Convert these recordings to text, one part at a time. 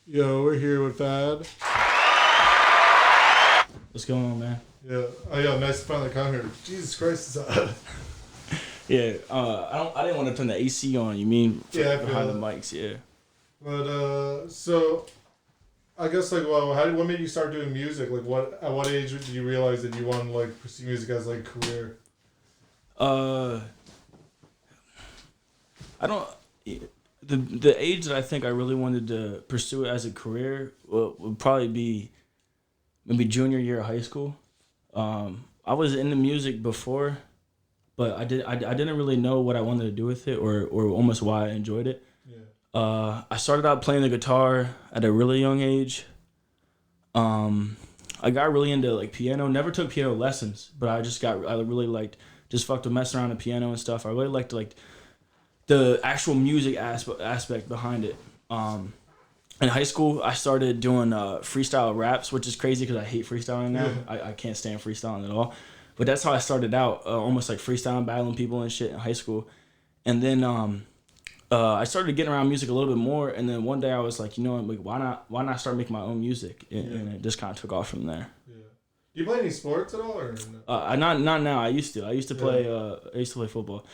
Yo, we're here with FAD. What's going on, man? Yeah. Oh, yeah. Nice to finally come here. Jesus Christ, it's hot. Yeah. I didn't want to turn the AC on. You mean behind the mics? Yeah. But so I guess what made you start doing music? Like, at what age did you realize that you wanted to like pursue music as like a career? I don't. The age that I think I really wanted to pursue it as a career would probably be maybe junior year of high school. I was into music before, but I didn't really know what I wanted to do with it or almost why I enjoyed it. Yeah. I started out playing the guitar at a really young age. I got really into like piano. Never took piano lessons, but I really liked just fucked with messing around the piano and stuff. I really liked the actual music aspect behind it. In high school, I started doing freestyle raps, which is crazy because I hate freestyling now. I can't stand freestyling at all. But that's how I started out, almost like freestyling, battling people and shit in high school. And then I started getting around music a little bit more. And then one day I was like, like, why not start making my own music? And it just kind of took off from there. Yeah. Do you play any sports at all, or no? Not now. I used to. I used to play. I used to play football.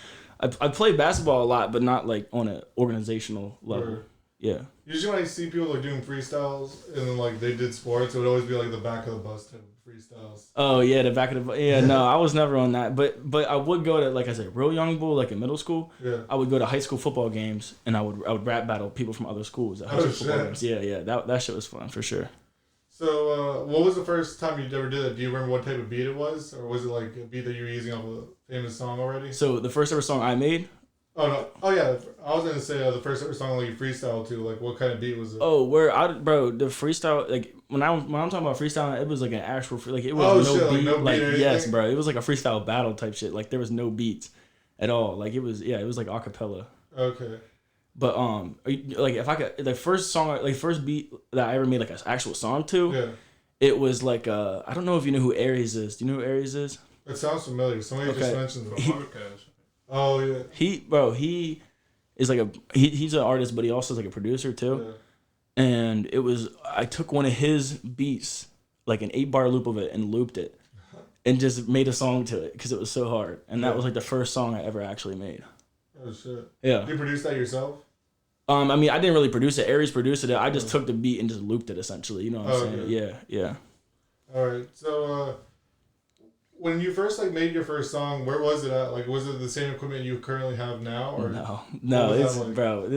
I played basketball a lot, but not like on an organizational level. Sure. Yeah. Usually when I see people like doing freestyles and then like they did sports, it would always be like the back of the bus type of freestyles. Oh yeah, the back of the bus. Yeah, no, I was never on that. But I would go to, like I said, real young bull, like in middle school. Yeah. I would go to high school football games and I would rap battle people from other schools at high school football games. Yeah. That shit was fun for sure. So, what was the first time you ever did it? Do you remember what type of beat it was? Or was it like a beat that you were using off a famous song already? So, the first ever song I made? Oh, no. Oh, yeah. I was going to say the first ever song like you freestyle to. Like, what kind of beat was it? Oh, the freestyle, like, when I'm talking about freestyling, it was like an actual, like, it was beat. No beat like, or yes, anything? bro. It was like a freestyle battle type shit. Like, there was no beats at all. Like, it was like a cappella. Okay. But like if I could, the first beat that I ever made like an actual song to, Yeah. it was like I don't know if you know who Aries is. Do you know who Aries is? It sounds familiar. Somebody just mentioned it. Podcast. Oh yeah. He is like he's an artist, but he also is like a producer too. Yeah. And I took one of his beats, like an 8-bar loop of it, and looped it, and just made a song to it because it was so hard. And that was like the first song I ever actually made. Oh shit. Yeah. You produced that yourself? I mean, I didn't really produce it. Aries produced it. I just took the beat and just looped it, essentially. You know what I'm saying? Okay. Yeah. All right. So, when you first like made your first song, where was it at? Like, was it the same equipment you currently have now, or no? It's like? Bro.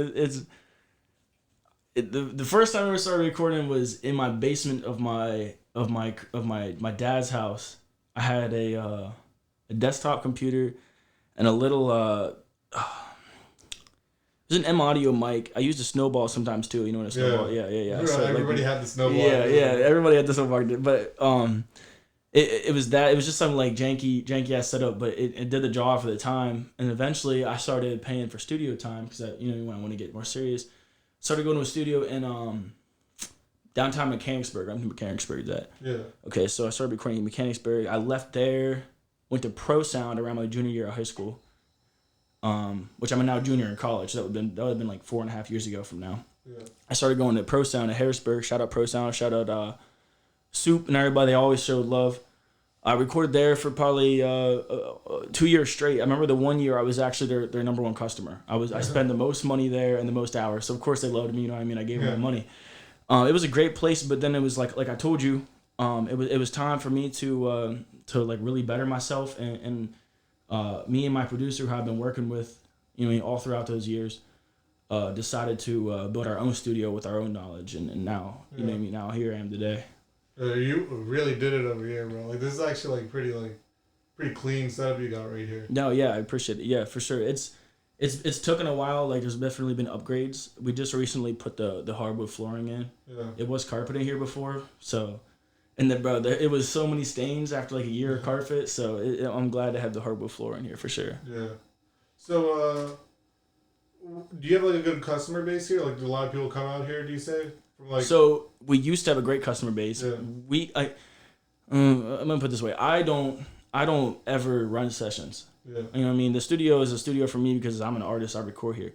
The first time I ever started recording was in my basement of my dad's house. I had a desktop computer and a little There's an M audio mic. I used a snowball sometimes too. You know what a snowball? Yeah. So, everybody had the snowball. Yeah. Everybody had the snowball. But it was that. It was just some like janky ass setup, but it did the job for the time. And eventually, I started paying for studio time because when I want to get more serious, started going to a studio in downtown Mechanicsburg. I'm in Mechanicsburg. That. Yeah. Okay, so I started recording in Mechanicsburg. I left there, went to Pro Sound around my junior year of high school. Which I'm now junior in college. That would have been like 4.5 years ago from now. Yeah. I started going to Pro Sound at Harrisburg. Shout out Pro Sound. Shout out Soup and everybody. They always showed love. I recorded there for probably 2 years straight. I remember the 1 year I was actually their number one customer. I spent the most money there and the most hours. So of course they loved me. You know what I mean? I gave them the money. It was a great place, but then it was like I told you, it was time for me to like really better myself and me and my producer, who I've been working with, all throughout those years, decided to build our own studio with our own knowledge, and now, now here I am today. You really did it over here, bro. Like, this is actually like pretty clean setup you got right here. No, yeah, I appreciate it. Yeah, for sure. It's taken a while. Like, there's definitely been upgrades. We just recently put the hardwood flooring in. Yeah. It was carpeting here before, so. And then, bro, it was so many stains after like a year of carpet, so I'm glad to have the hardwood floor in here for sure. Yeah. So, do you have like a good customer base here? Like, do a lot of people come out here? Do you say? So we used to have a great customer base. Yeah. I'm gonna put it this way. I don't ever run sessions. Yeah. You know what I mean? The studio is a studio for me because I'm an artist. I record here.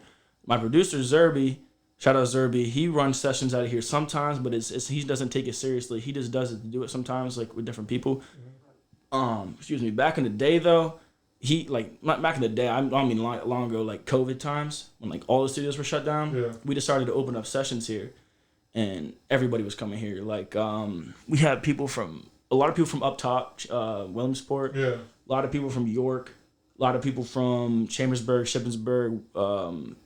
My producer Zerby Shout out Zerby. He runs sessions out of here sometimes, but he doesn't take it seriously. He just does it to do it sometimes, like with different people. Excuse me. Back in the day, though, back in the day, I mean long ago, like COVID times when like all the studios were shut down. Yeah. We decided to open up sessions here, and everybody was coming here. Like we had a lot of people from up top, Williamsport. Yeah. A lot of people from York. A lot of people from Chambersburg, Shippensburg,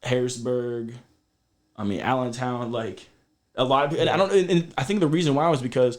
Harrisburg. I mean, Allentown, like a lot of people. And I think the reason why was because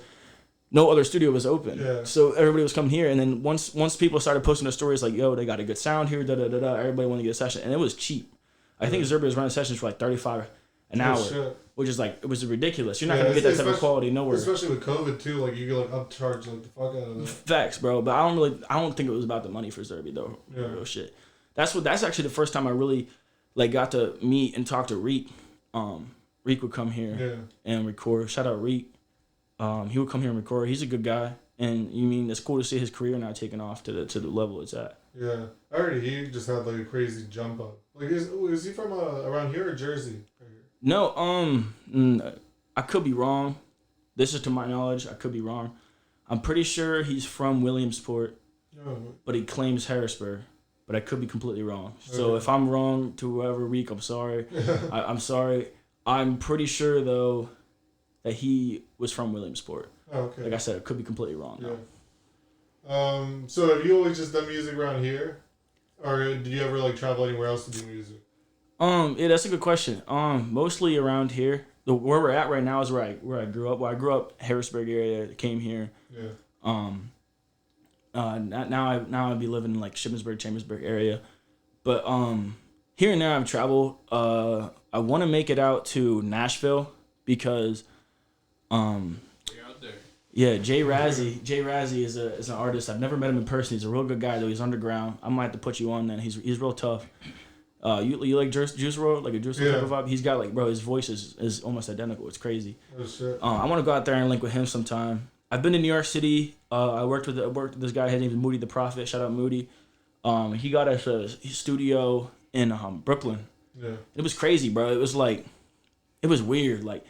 no other studio was open. Yeah. So everybody was coming here. And then once people started posting their stories like, yo, they got a good sound here, everybody wanted to get a session. And it was cheap. I think Zerby was running sessions for like $35 an hour, which is like, it was ridiculous. You're not going to get that type of quality nowhere. Especially with COVID too, like you could like upcharge like the fuck out of that. Facts, bro. But I don't think it was about the money for Zerby though. Yeah. Real shit. That's actually the first time I really like got to meet and talk to Reek. Reek would come here and record. Shout out Reek. He would come here and record. He's a good guy, and it's cool to see his career now taking off to the level it's at. Yeah, I heard he just had like a crazy jump up. Like, is he from around here or Jersey? No, I could be wrong. This is to my knowledge. I could be wrong. I'm pretty sure he's from Williamsport, but he claims Harrisburg. But I could be completely wrong. So if I'm wrong to whoever Reek, I'm sorry. I'm sorry. I'm pretty sure though that he was from Williamsport. Oh, okay. Like I said, I could be completely wrong. Yeah. So have you always just done music around here, or did you ever like travel anywhere else to do music? Yeah, that's a good question. Mostly around here. Where we're at right now is where I grew up. Well, I grew up Harrisburg area. Came here. Yeah. Now I'd be living in like Shippensburg, Chambersburg area, but here and there I've traveled. I want to make it out to Nashville because, You're out there. Yeah, Jay Razzie is an artist. I've never met him in person. He's a real good guy though. He's underground. I might have to put you on then. He's real tough. You like Juice WRLD, like a Juice WRLD type of vibe? He's got like, bro, his voice is almost identical. It's crazy. Oh shit. I want to go out there and link with him sometime. I've been to New York City. I worked with this guy. His name is Moody the Prophet. Shout out Moody. He got us a studio in Brooklyn. Yeah. It was crazy, bro. It was weird. Like,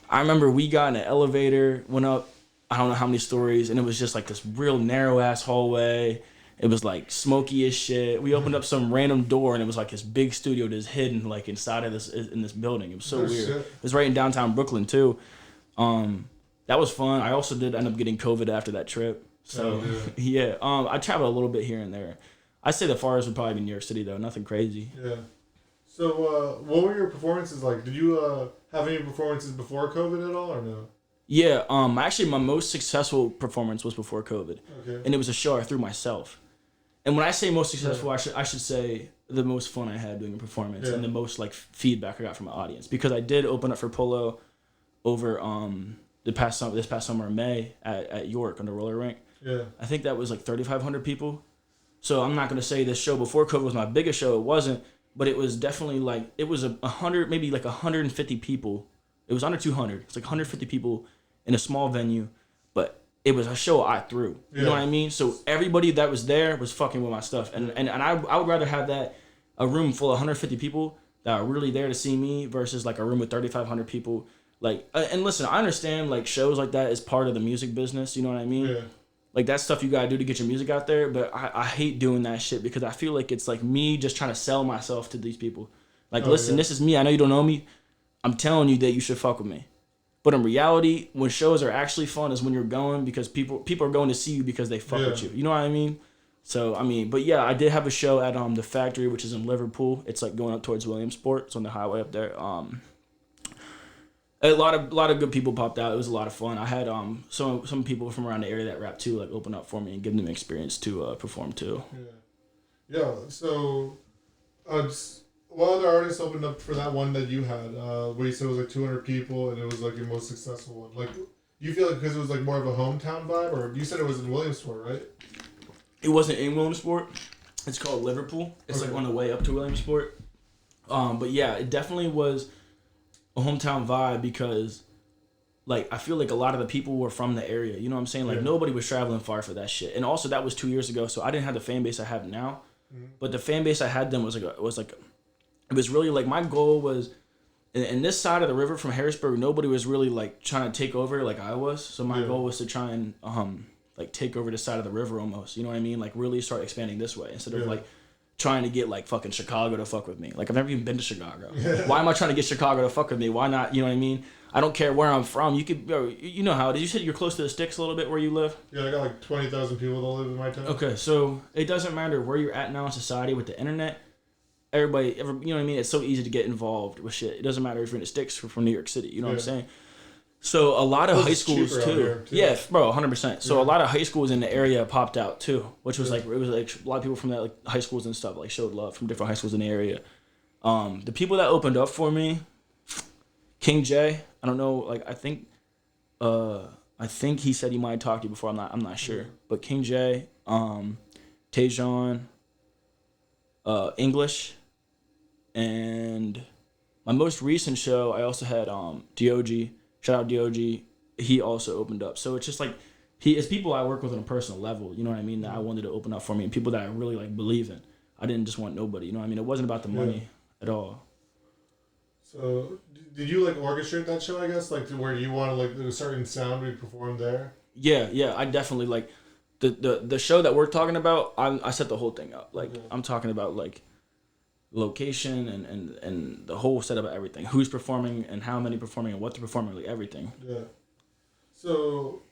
I remember we got in an elevator, went up, I don't know how many stories, and it was just like this real narrow ass hallway. It was like smoky as shit. We opened up some random door, and it was like this big studio that's hidden like inside of this building. It was so weird. Shit. It was right in downtown Brooklyn too. That was fun. I also did end up getting COVID after that trip. So yeah, I traveled a little bit here and there. I'd say the farthest would probably be New York City though. Nothing crazy. Yeah. So what were your performances like? Did you have any performances before COVID at all or no? Yeah. Actually, my most successful performance was before COVID, and it was a show I threw myself. And when I say most successful, I should say the most fun I had doing a performance and the most like feedback I got from my audience, because I did open up for Polo over this past summer in May at York on the roller rink. Yeah. I think that was like 3,500 people. So I'm not gonna say this show before COVID was my biggest show. It wasn't, but it was definitely like, it was 100, maybe like 150 people. It was under 200. It's like 150 people in a small venue, but it was a show I threw. You know what I mean? So everybody that was there was fucking with my stuff, and I would rather have a room full of 150 people that are really there to see me versus like a room with 3,500 people. Like, and listen, I understand like shows like that is part of the music business. You know what I mean? Yeah. Like, that's stuff you gotta do to get your music out there, but I hate doing that shit because I feel like it's like me just trying to sell myself to these people. Like, listen, this is me. I know you don't know me. I'm telling you that you should fuck with me. But in reality, when shows are actually fun is when you're going because people are going to see you because they fuck with you. You know what I mean? So, I mean, but yeah, I did have a show at the Factory, which is in Liverpool. It's like going up towards Williamsport. It's on the highway up there. A lot of good people popped out. It was a lot of fun. I had some people from around the area that rap too, like open up for me and give them experience to perform too. Yeah. So, what other artists opened up for that one that you had? Where you said it was like 200 people and it was like your most successful one. Like, you feel like because it was like more of a hometown vibe, or you said it was in Williamsport, right? It wasn't in Williamsport. It's called Liverpool. It's like on the way up to Williamsport. But yeah, it definitely was a hometown vibe because, like, I feel like a lot of the people were from the area. You know what I'm saying? Like, nobody was traveling far for that shit. And also, that was 2 years ago, so I didn't have the fan base I have now. But the fan base I had then was like it was really like my goal was, and this side of the river from Harrisburg, nobody was really like trying to take over like I was. So my goal was to try and like take over the side of the river almost. You know what I mean? Like really start expanding this way instead of like trying to get like fucking Chicago to fuck with me. Like I've never even been to Chicago. Why am I trying to get Chicago to fuck with me? Why not? You know what I mean? I don't care where I'm from. You could, you know how it is. You said you're close to the sticks a little bit where you live. Yeah, I got like 20,000 people that live in my town. Okay, so it doesn't matter where you're at now in society with the internet. Everybody, you know what I mean? It's so easy to get involved with shit. It doesn't matter if you're in the sticks or from New York City. You know what I'm saying? So a lot of high schools too. Yeah, bro, 100%. So a lot of high schools in the area popped out too, which was like it was like a lot of people from that like high schools and stuff like showed love from different high schools in the area. The people that opened up for me, King J. I don't know. Like I think he said he might have talked to you before. I'm not sure. But King J, Tajon, English, and my most recent show I also had DOG. Shout out DOG. He also opened up. So it's just like it's people I work with on a personal level. You know what I mean? That I wanted to open up for me, and people that I really like believe in. I didn't just want nobody. You know what I mean? It wasn't about the money at all. So did you like orchestrate that show? I guess like to where you want to like a certain sound we perform there. Yeah. I definitely like the show that we're talking about. I set the whole thing up. Like I'm talking about like location and the whole setup of everything. Who's performing and how many performing and what they're performing, like everything. Yeah. So,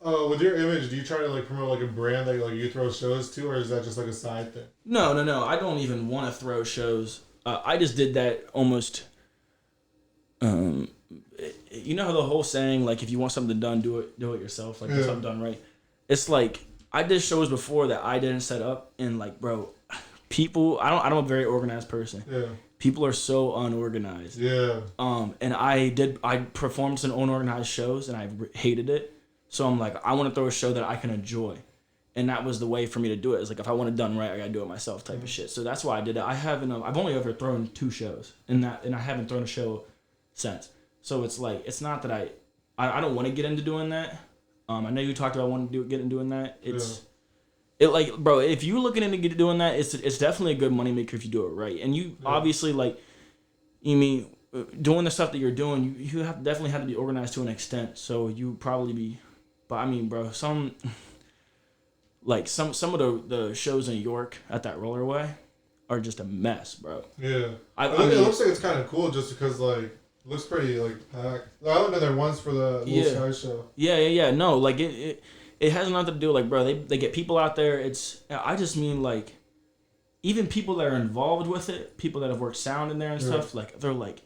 with your image, do you try to like promote like a brand that like you throw shows to, or is that just like a side thing? No. I don't even want to throw shows. I just did that almost. You know how the whole saying like if you want something done, do it yourself. Like get something done right. It's like I did shows before that I didn't set up, and like bro. People, I'm a very organized person. Yeah. People are so unorganized. Yeah. And I performed some unorganized shows and I hated it. So I'm like, I want to throw a show that I can enjoy, and that was the way for me to do it. It's like if I want it done right, I gotta do it myself, type of shit. So that's why I did it. I've only ever thrown 2 shows, and I haven't thrown a show since. So it's like it's not that I don't want to get into doing that. I know you talked about wanting to get into doing that. It like, bro, if you're looking into doing that, it's definitely a good moneymaker if you do it right. And you obviously like, you mean doing the stuff that you're doing, you definitely have to be organized to an extent. So you probably be, but I mean, bro, some of the shows in York at that rollerway are just a mess, bro. Yeah, I mean, it looks like it's kind of cool just because like it looks pretty like packed. I went there once for the Little Sky show. Yeah. No, like it has nothing to do like, bro, they get people out there. I just mean like even people that are involved with it, people that have worked sound in there and stuff, like they're like,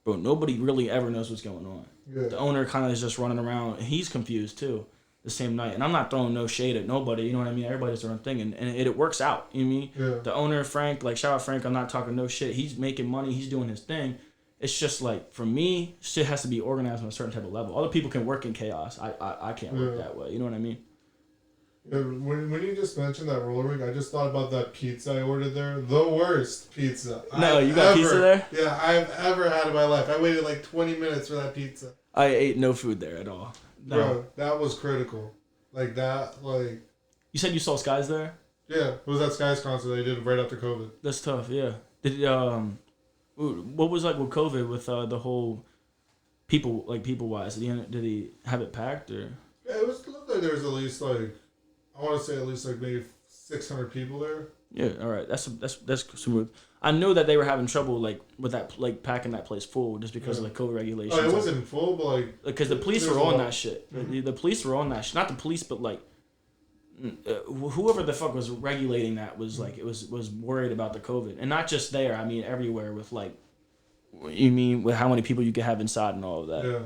bro, nobody really ever knows what's going on. Yeah. The owner kind of is just running around and he's confused too the same night. And I'm not throwing no shade at nobody, you know what I mean? Everybody does their own thing and it works out, you know what I mean? Yeah. The owner, Frank, like shout out Frank, I'm not talking no shit. He's making money, he's doing his thing. It's just like, for me, shit has to be organized on a certain type of level. Other people can work in chaos. I can't work that way. You know what I mean? Yeah, when you just mentioned that roller rink, I just thought about that pizza I ordered there. The worst pizza. No, you got pizza there? Yeah, I've ever had in my life. I waited like 20 minutes for that pizza. I ate no food there at all. No. Bro, that was critical. Like that, like... You said you saw Skies there? Yeah, it was that Skies concert they did right after COVID. That's tough, yeah. What was like with COVID with the whole people wise? Did he have it packed or? Yeah, it looked like there was at least like I want to say at least like maybe 600 people there. Yeah, all right, that's smooth. I know that they were having trouble like with that like packing that place full just because of like COVID regulations. Oh, it wasn't full, but like because the police were on that shit. Mm-hmm. The police were on that shit. Not the police, but like. Whoever the fuck was regulating that was like it was worried about the COVID, and not just there. I mean everywhere with like, you mean with how many people you could have inside and all of that. Yeah.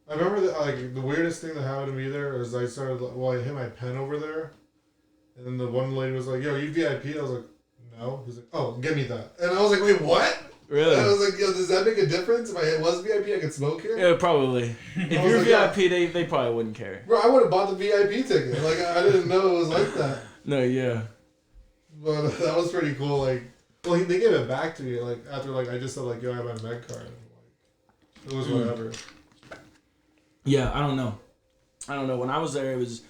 I remember that like the weirdest thing that happened to me there is I hit my pen over there, and then the one lady was like, "Yo, are you VIP?" I was like, "No." He's like, "Oh, give me that," and I was like, "Wait, what?" Really? And I was like, "Yo, does that make a difference? If I was VIP, I could smoke here?" Yeah, probably. If you're like, VIP, they probably wouldn't care. Bro, I would have bought the VIP ticket. Like, I didn't know it was like that. No, yeah. But that was pretty cool. Like, well, they gave it back to me. Like, after, like, I just said, like, yo, I have my med card. And, like, it was whatever. Yeah, I don't know. When I was there, it was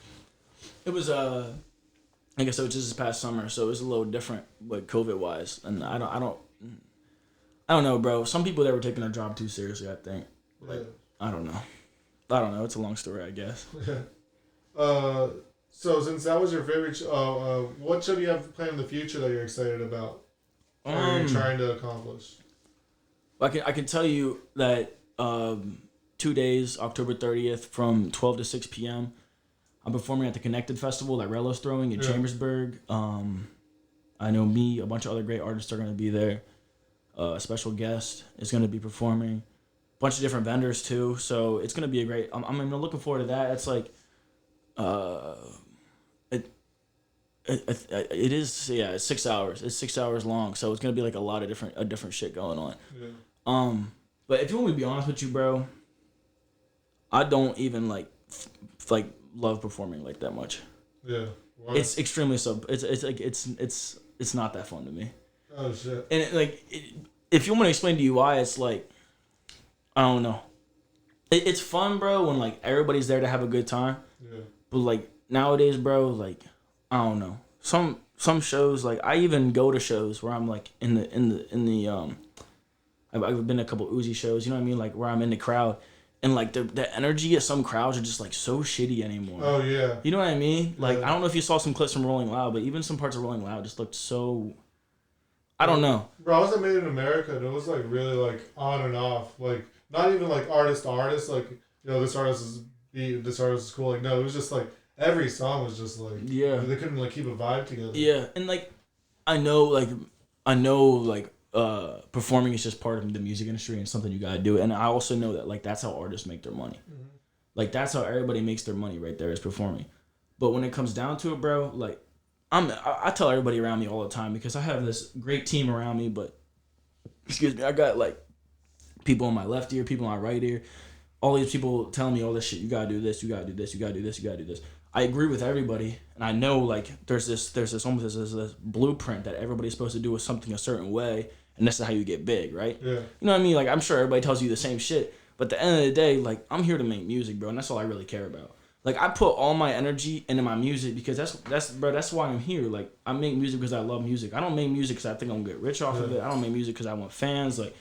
I guess it was just this past summer, so it was a little different, like, COVID-wise. And I I don't know, bro. Some people that were taking their job too seriously, I think. Like, I don't know. It's a long story, I guess. So since that was your favorite, what show do you have planned in the future that you're excited about, or you're trying to accomplish? I can tell you that 2 days, October 30th, from 12 to 6 p.m. I'm performing at the Connected Festival that Rello's throwing in Chambersburg. I know a bunch of other great artists are going to be there. A special guest is going to be performing. A bunch of different vendors too. So it's going to be a great. I'm looking forward to that. It's like, it is it's 6 hours. It's 6 hours long. So it's going to be like a lot of different shit going on. Yeah. But if you want me to be honest with you, bro, I don't even like love performing like that much. Yeah. Why? It's extremely it's not that fun to me. Oh shit. And if you want to explain to you why, it's like, I don't know. It's fun, bro, when like everybody's there to have a good time. Yeah. But like nowadays, bro, like I don't know. Some shows, like I even go to shows where I'm like in the I've been to a couple Uzi shows, you know what I mean? Like where I'm in the crowd. And, like, the energy at some crowds are just, like, so shitty anymore. Oh, yeah. You know what I mean? Like, I don't know if you saw some clips from Rolling Loud, but even some parts of Rolling Loud just looked so... I don't know. Bro, I was at Made in America, and it was, like, really, like, on and off. Like, not even, like, artist to artist. Like, you know, this artist is cool. Like, no, it was just, like, every song was just, like... Yeah. They couldn't, like, keep a vibe together. Yeah, and, like, I know, performing is just part of the music industry and something you gotta do. And I also know that like that's how artists make their money. Mm-hmm. Like that's how everybody makes their money right there is performing. But when it comes down to it, bro, like I tell everybody around me all the time because I have this great team around me, but excuse me, I got like people on my left ear, people on my right ear, all these people telling me all this shit. You gotta do this, you gotta do this, you gotta do this, you gotta do this. I agree with everybody, and I know like there's this blueprint that everybody's supposed to do with something a certain way, and this is how you get big, right? Yeah. You know what I mean? Like I'm sure everybody tells you the same shit, but at the end of the day, like I'm here to make music, bro, and that's all I really care about. Like I put all my energy into my music because that's why I'm here. Like I make music because I love music. I don't make music because I think I'm gonna get rich off of it. I don't make music because I want fans. Like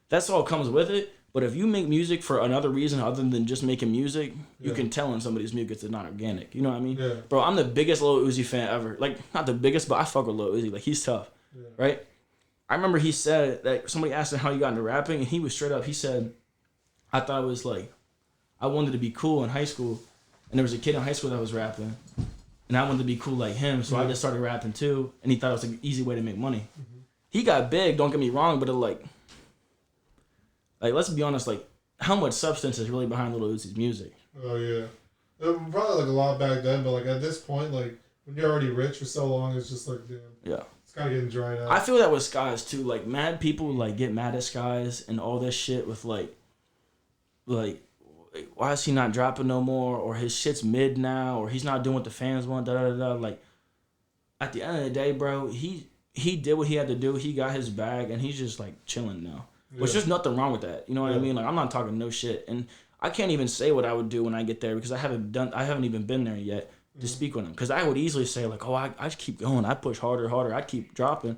that's all comes with it. But if you make music for another reason other than just making music, you can tell when somebody's music is not organic. You know what I mean? Yeah. Bro, I'm the biggest Lil Uzi fan ever. Like, not the biggest, but I fuck with Lil Uzi. Like, he's tough, right? I remember he said that somebody asked him how he got into rapping, and he was straight up. He said, I thought it was like, I wanted to be cool in high school, and there was a kid in high school that was rapping, and I wanted to be cool like him, so I just started rapping too, and he thought it was an easy way to make money. Mm-hmm. He got big, don't get me wrong, but it like, let's be honest, like, how much substance is really behind Lil Uzi's music? Oh, yeah. Probably, like, a lot back then, but, like, at this point, like, when you're already rich for so long, it's just, like, damn. Yeah. It's kind of getting dried out. I feel that with Skies, too. Like, mad people, like, get mad at Skies and all this shit with, like, why is he not dropping no more? Or his shit's mid now, or he's not doing what the fans want, da-da-da-da. Like, at the end of the day, bro, he did what he had to do. He got his bag, and he's just, like, chilling now. Yeah. Which there's nothing wrong with that. You know what I mean? Like I'm not talking no shit. And I can't even say what I would do when I get there because I haven't even been there yet to speak with him. Because I would easily say like, oh, I just keep going. I push harder. I keep dropping.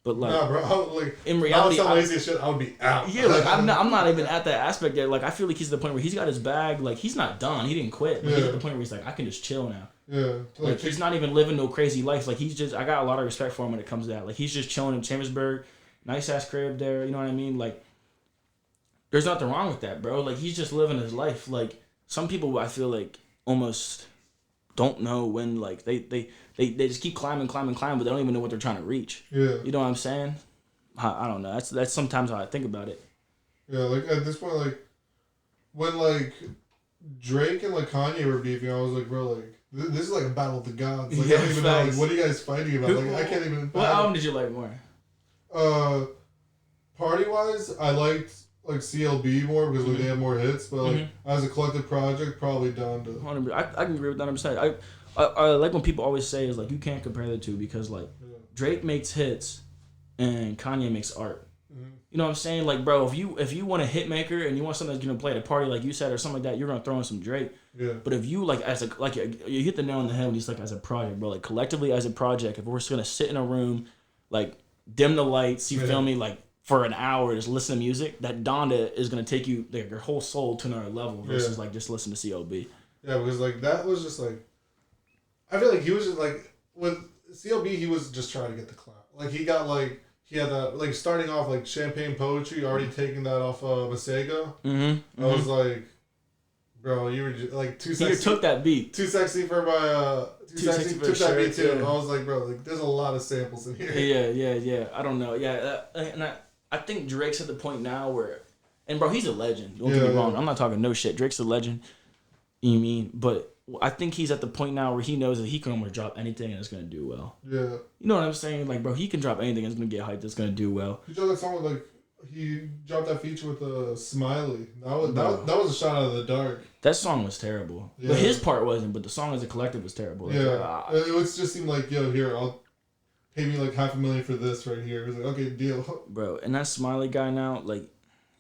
But like, nah, bro, in reality, I lazy as shit. I would be out. Yeah, like I'm not even at that aspect yet. Like I feel like he's at the point where he's got his bag. Like he's not done. He didn't quit. But he's at the point where he's like, I can just chill now. Yeah. Like he's not even living no crazy life. Like I got a lot of respect for him when it comes to that. Like he's just chilling in Chambersburg. Nice ass crib there, you know what I mean? Like, there's nothing wrong with that, bro. Like, he's just living his life. Like, some people I feel like almost don't know when, like, they just keep climbing, but they don't even know what they're trying to reach. Yeah. You know what I'm saying? I don't know. That's sometimes how I think about it. Yeah, like, at this point, like, when, like, Drake and, like, Kanye were beefing, I was like, bro, like, this is like a battle of the gods. Like, I don't even know, like, what are you guys fighting about? Like, I can't even... What album did you like more? Party-wise, I liked, like, CLB more because, like, they have more hits. But, like, as a collective project, probably Donda. I can agree with that 100%. I like when people always say is, like, you can't compare the two because, like, Drake makes hits and Kanye makes art. You know what I'm saying? Like, bro, if you want a hit maker and you want something that's gonna play at a party, like you said, or something like that, you're gonna throw in some Drake. Yeah. But if you you hit the nail on the head when he's like as a project, bro. Like collectively as a project, if we're just gonna sit in a room, like dim the lights, you feel me? Like for an hour just listen to music, that Donda is gonna take you like your whole soul to another level versus like just listen to CLB. Yeah, because like that was just like, I feel like he was just like with CLB, he was just trying to get the clout. Like he got like he had that like starting off like Champagne Poetry, already taking that off Masego. I was like, bro, you were just, like too sexy. He took that beat. Too sexy for my too sexy for took that beat too. Yeah. I was like, bro, like there's a lot of samples in here. Yeah. I don't know. Yeah, and I think Drake's at the point now where, and bro, he's a legend. Don't get me wrong. I'm not talking no shit. Drake's a legend. You know what I mean? But I think he's at the point now where he knows that he can almost drop anything and it's gonna do well. Yeah. You know what I'm saying? Like, bro, he can drop anything and it's gonna get hyped. It's gonna do well. He dropped that song with he dropped that feature with Smiley. That was a shot out of the dark. That song was terrible. Yeah. But his part wasn't. But the song as a collective was terrible. Like, it was just seemed like, yo, here, I'll pay me like $500,000 for this right here. He was like, okay, deal. Bro, and that Smiley guy now, like,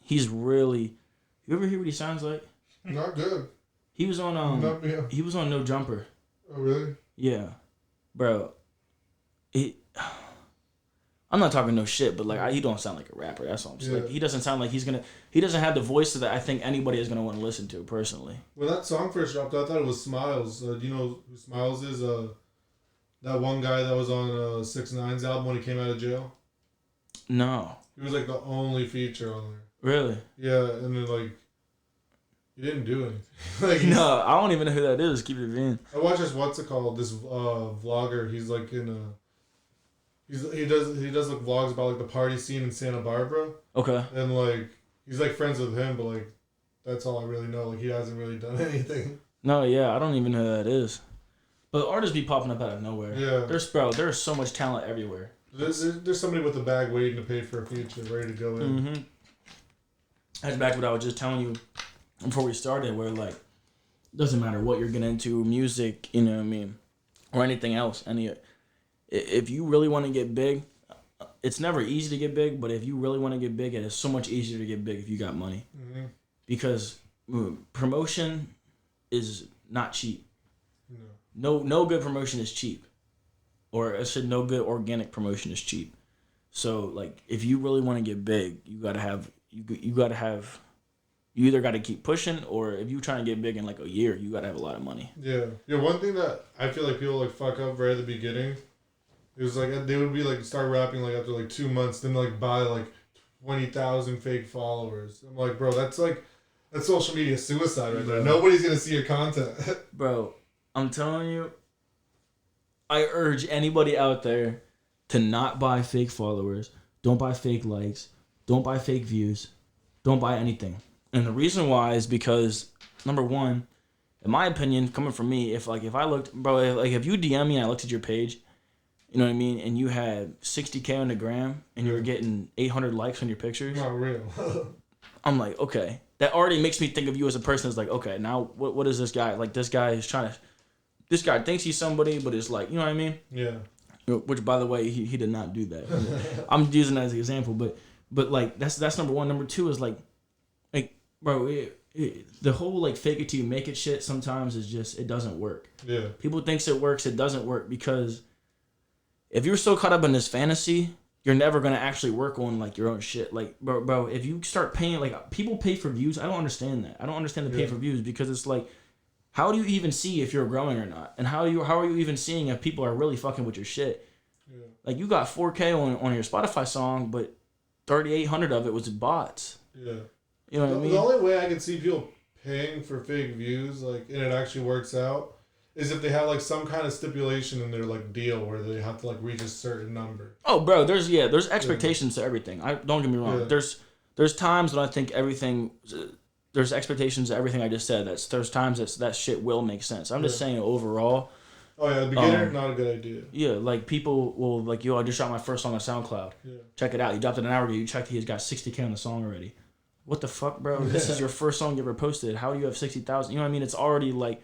he's really. You ever hear what he sounds like? Not good. He was on he was on No Jumper. Oh really? Yeah, bro. I'm not talking no shit, but like he don't sound like a rapper. That's all I'm saying. Like, he doesn't sound like he doesn't have the voice that I think anybody is gonna want to listen to personally. When that song first dropped, I thought it was Smiles. Do you know who Smiles is? That one guy that was on 6ix9ine's album when he came out of jail. No. He was like the only feature on there. Really? Yeah, and then like. He didn't do anything. Like no, I don't even know who that is. Keep it in. I watched this. What's it called? This vlogger. He's like in he does like vlogs about like the party scene in Santa Barbara. Okay. And like he's like friends with him, but like that's all I really know. Like he hasn't really done anything. No, yeah, I don't even know who that is. But artists be popping up out of nowhere. Yeah. There's so much talent everywhere. There's somebody with a bag waiting to pay for a feature, ready to go in. Mm-hmm. That's back to what I was just telling you before we started, where like it doesn't matter what you're getting into, music, you know what I mean, or anything else. If you really want to get big, it's never easy to get big, but if you really want to get big, it is so much easier to get big if you got money. Mm-hmm. Because promotion is not cheap. No good promotion is cheap, or I said no good organic promotion is cheap. So like if you really want to get big, you either got to keep pushing, or if you trying to get big in like a year, you got to have a lot of money. Yeah. One thing that I feel like people like fuck up right at the beginning, it was like they would be like start rapping like after like 2 months, then like buy like 20,000 fake followers. I'm like, bro, that's social media suicide right there. Nobody's gonna see your content. Bro, I'm telling you, I urge anybody out there to not buy fake followers. Don't buy fake likes. Don't buy fake views. Don't buy anything. And the reason why is because, number one, in my opinion, coming from me, if I looked, bro, if you DM me and I looked at your page, you know what I mean, and you had 60K on the gram and you were getting 800 likes on your pictures. Not real. I'm like, okay. That already makes me think of you as a person that's like, okay, now what is this guy? Like, this guy thinks he's somebody, but it's like, you know what I mean? Yeah. Which, by the way, he did not do that. I'm using that as an example, but like, that's number one. Number two is like, bro, the whole like fake it till you make it shit sometimes is just, it doesn't work. Yeah. People thinks it works, it doesn't work, because if you're so caught up in this fantasy, you're never gonna actually work on like your own shit. Like, bro, if you start paying, like people pay for views, I don't understand that. I don't understand the pay for views, because it's like, how do you even see if you're growing or not? And how are you even seeing if people are really fucking with your shit? Yeah. Like you got 4K on your Spotify song, but 3,800 of it was bots. Yeah. You know what I mean? The only way I can see people paying for fake views, like, and it actually works out, is if they have like some kind of stipulation in their like deal where they have to like reach a certain number. Oh, bro, there's expectations to everything. Don't get me wrong. Yeah. There's times when I think there's expectations to everything I just said. There's times that shit will make sense. I'm just saying overall. Oh yeah, the beginner, not a good idea. Yeah, like people will like, yo, I just shot my first song on SoundCloud. Yeah. Check it out. You dropped it an hour ago. You checked, he's got 60K on the song already. What the fuck, bro? This is your first song you ever posted. How do you have 60,000? You know what I mean? It's already like,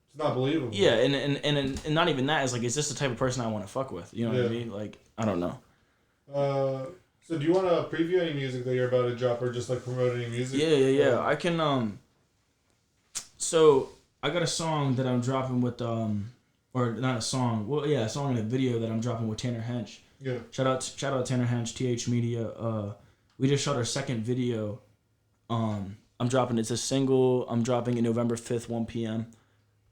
it's not believable. Yeah, and not even that. It's like, is this the type of person I want to fuck with? You know what I mean? Like, I don't know. So do you want to preview any music that you're about to drop, or just like promote any music? Yeah. I can. So I got a song that I'm dropping with or not a song. Well, yeah, a song and a video that I'm dropping with Tanner Hench. Yeah. Shout out Tanner Hench, TH Media. We just shot our second video. I'm dropping. It's a single. I'm dropping it November 5th, 1 p.m.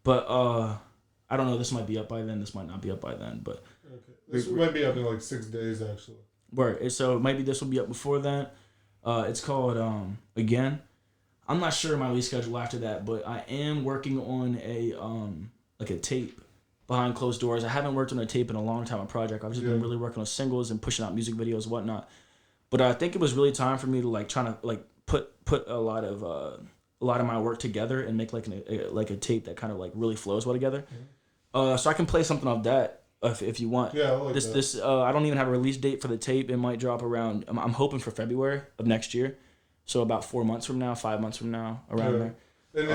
But I don't know. This might be up by then. This might not be up by then. But this might be up in like 6 days actually. Right. So maybe this will be up before that. It's called Again. I'm not sure my release schedule after that, but I am working on a tape behind closed doors. I haven't worked on a tape in a long time, a project. I've just been really working on singles and pushing out music videos and whatnot. But I think it was really time for me to like try to like put a lot of my work together and make like a tape that kind of like really flows well together. Mm-hmm. So I can play something of that if you want. Yeah, I like that. This I don't even have a release date for the tape. It might drop around. I'm hoping for February of next year. So about 4 months from now, 5 months from now, around there. And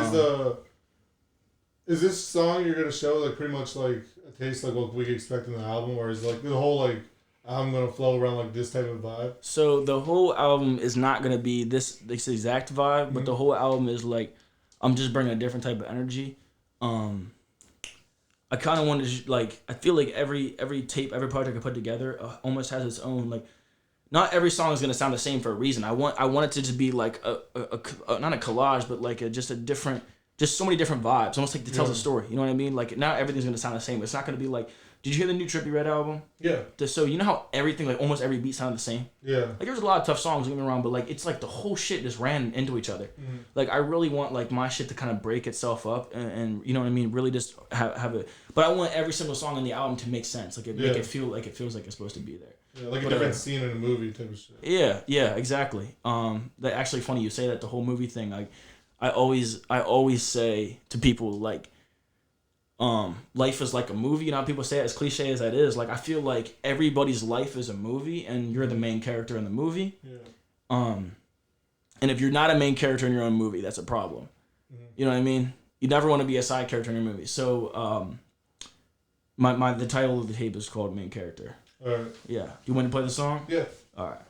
is this song you're gonna show like pretty much like a taste like what we could expect in the album, or is like the whole like album gonna flow around like this type of vibe? So the whole album is not gonna be this exact vibe, but the whole album is like I'm just bringing a different type of energy. I kind of want to like I feel like every tape, every project I put together almost has its own like. Not every song is gonna sound the same for a reason. I want it to just be like a not a collage, but like just so many different vibes. Almost like it tells a story. You know what I mean? Like not everything's gonna sound the same. It's not gonna be like. Did you hear the new Trippie Redd album? Yeah. So you know how everything like almost every beat sounded the same. Yeah. Like there's a lot of tough songs, don't get me wrong, but like it's like the whole shit just ran into each other. Mm-hmm. Like I really want like my shit to kind of break itself up and you know what I mean, really just have it. But I want every single song on the album to make sense. Like make it feel like it feels like it's supposed to be there. Yeah, like a different scene in a movie type of shit. Yeah, exactly. That actually funny you say that, the whole movie thing. Like I always say to people like life is like a movie. You know how people say it, as cliche as that is. Like I feel like everybody's life is a movie and you're the main character in the movie. Yeah. And if you're not a main character in your own movie, that's a problem. Mm-hmm. You know what I mean? You never want to be a side character in your movie. So the title of the tape is called Main Character. All right. Yeah. You want to play the song? Yeah. All right.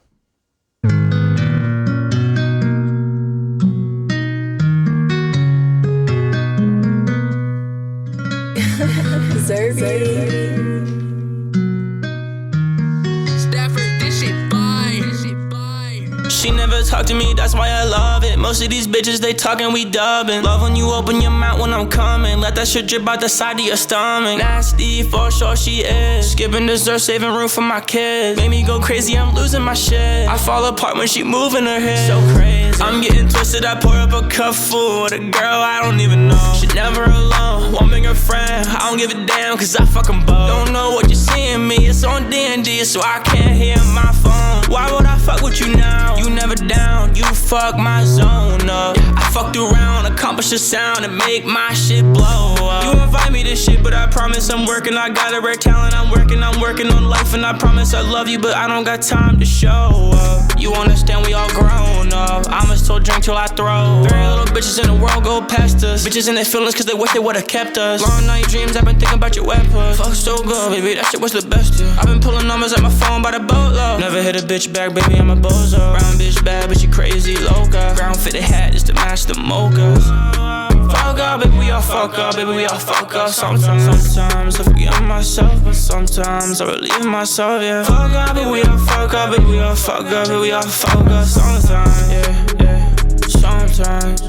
Stafford, this shit fine. She never talk to me, that's why I love it. Most of these bitches, they talking, we dubbing. Love when you open your mouth when I'm coming. Let that shit drip out the side of your stomach. Nasty, for sure she is. Skipping dessert, saving room for my kids. Made me go crazy, I'm losing my shit. I fall apart when she moving her head. So crazy. I'm getting twisted, I pour up a cup full with a girl I don't even know. She never alone, won't bring her friend. I don't give a damn, cause I fucking both. Don't know what you're seeing me, it's on D&D, so I can't hear my phone. Why would I fuck with you now? You never down, you fuck my zone up. I fucked around, accomplish a sound and make my shit blow up. You invite me to shit, but I promise I'm working. I got a rare talent, I'm working on life, and I promise I love you, but I don't got time to show up. You understand we all grown up. I'ma still drink till I throw. Very little bitches in the world go past us. Bitches in their feelings cause they wish they would've kept us. Long night dreams, I've been thinking about your wet puss. Fuck so good, baby, that shit was the best, yeah. I've been pulling numbers at my phone by the boatload. Never hit a bitch back, baby, I'm a bozo. Brown bitch bad, but she crazy, loca. Brown fitted hat just to match the mochas. Fuck up, baby, we all fuck up, baby, we all fuck up. Sometimes I forget myself, but sometimes I relieve myself, yeah. Fuck up, baby, we all fuck up, baby, we all fuck up, baby, we all fuck up. Sometimes, yeah, sometimes,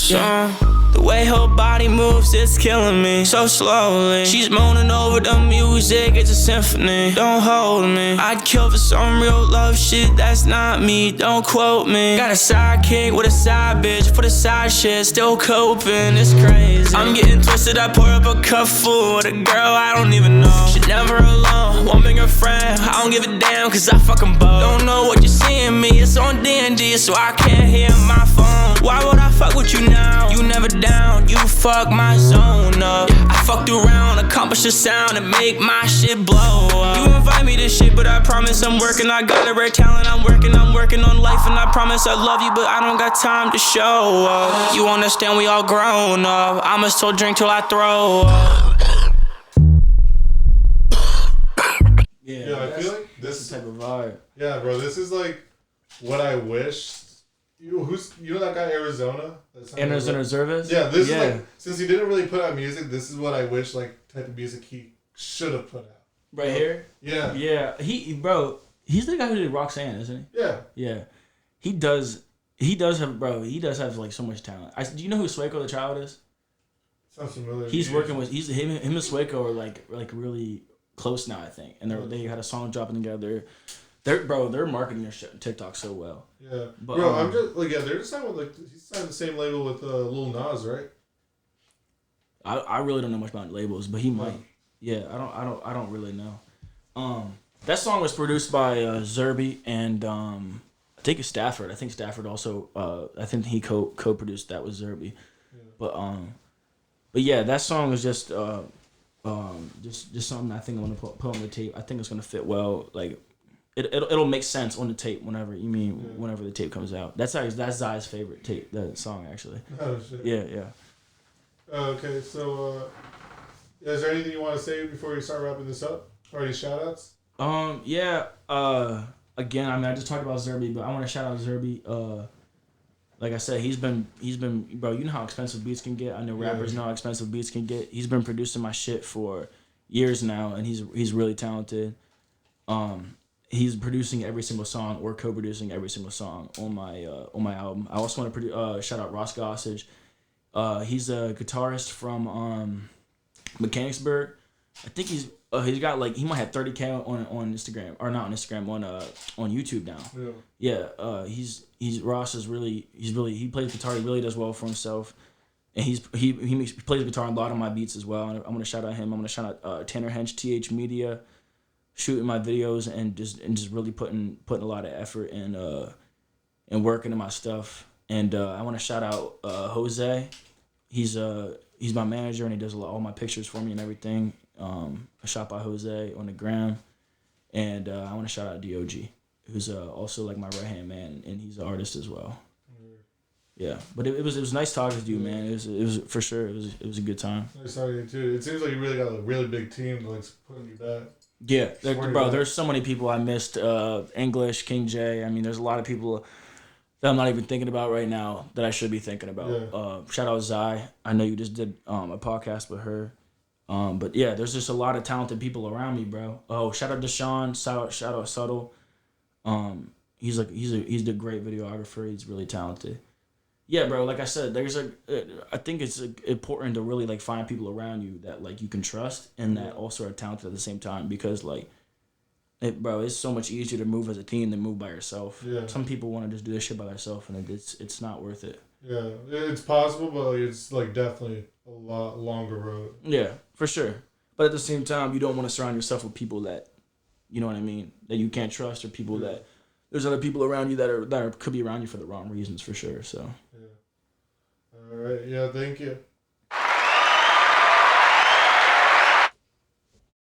yeah. The way her body moves, it's killing me so slowly. She's moaning over the music, it's a symphony. Don't hold me, I'd kill for some real love shit, that's not me, don't quote me. Got a sidekick with a side bitch, for the side shit, still coping, it's crazy. I'm getting twisted, I pour up a cup full with a girl I don't even know. She never alone, won't bring her friend. I don't give a damn, cause I fucking both. Don't know what you're seeing me, it's on D&D, so I can't hear my phone. Why would I fuck with you now? You never down, you fuck my zone up. I fucked around, accomplish a sound and make my shit blow up. You invite me to shit, but I promise I'm working. I got a rare talent, I'm working on life, and I promise I love you, but I don't got time to show up. You understand we all grown up. I'ma still drink till I throw up. Yeah, I feel like this type of vibe. Yeah, bro, this is like what I wish. You know that guy Arizona? Arizona Zervis? Yeah, this is like, since he didn't really put out music, this is what I wish like type of music he should have put out. Right here? Yeah. Yeah, He's the guy who did Roxanne, isn't he? Yeah. Yeah. He does have like so much talent. Do you know who Sueco the Child is? Sounds familiar. He's working with him and Sueco are like really close now, I think. And they had a song dropping together. They're marketing their shit on TikTok so well. Yeah. But, bro, I'm just like they're just signed with he's signed the same label with Lil Nas, right? I really don't know much about labels, but he might. Yeah, I don't really know. That song was produced by Zerby and I think it's Stafford. I think Stafford also. I think he co-produced that with Zerby. Yeah. But yeah, that song is just something I think I want to put on the tape. I think it's gonna fit well. Like it'll make sense on the tape whenever the tape comes out. That's Zai's favorite tape. That song actually. Oh shit. Yeah. Okay, so is there anything you want to say before you start wrapping this up? Or any shout outs? Yeah. Again, I mean, I just talked about Zerby, but I want to shout out Zerby. Like I said, he's been, bro. You know how expensive beats can get. I know rappers know how expensive beats can get. He's been producing my shit for years now, and he's really talented. He's producing every single song or co-producing every single song on my album. I also want to shout out Ross Gossage. He's a guitarist from Mechanicsburg. I think he's got like he might have 30K on Instagram or not on Instagram on YouTube now. Yeah. He's Ross is really he plays guitar. He really does well for himself, and he plays guitar on a lot of my beats as well. And I'm gonna shout out him. I'm gonna shout out Tanner Hench, TH Media, shooting my videos and just really putting a lot of effort and work into my stuff. And I want to shout out Jose. He's my manager and he does all my pictures for me and everything. I shot by Jose on the gram, and I want to shout out DOG, who's also like my right hand man, and he's an artist as well. Yeah, but it was nice talking to you, man. It was for sure. It was a good time. Nice talking to you too. It seems like you really got a really big team to like putting you back. Yeah, there's so many people I missed. English, King J. I mean, there's a lot of people that I'm not even thinking about right now that I should be thinking about. Yeah. Shout out Zai. I know you just did a podcast with her. But yeah, there's just a lot of talented people around me, bro. Oh, shout out Deshaun. Shout out Subtle. He's a great videographer. He's really talented. Yeah, bro. Like I said, I think it's important to really like find people around you that like you can trust and that also are talented at the same time, because like, it's so much easier to move as a team than move by yourself. Yeah. Some people want to just do this shit by themselves, and it's not worth it. Yeah, it's possible, but like, it's like definitely a lot longer road. Yeah, for sure. But at the same time, you don't want to surround yourself with people that, you know what I mean, that you can't trust, or people that there's other people around you that could be around you for the wrong reasons, for sure. So. Yeah. All right. Yeah. Thank you.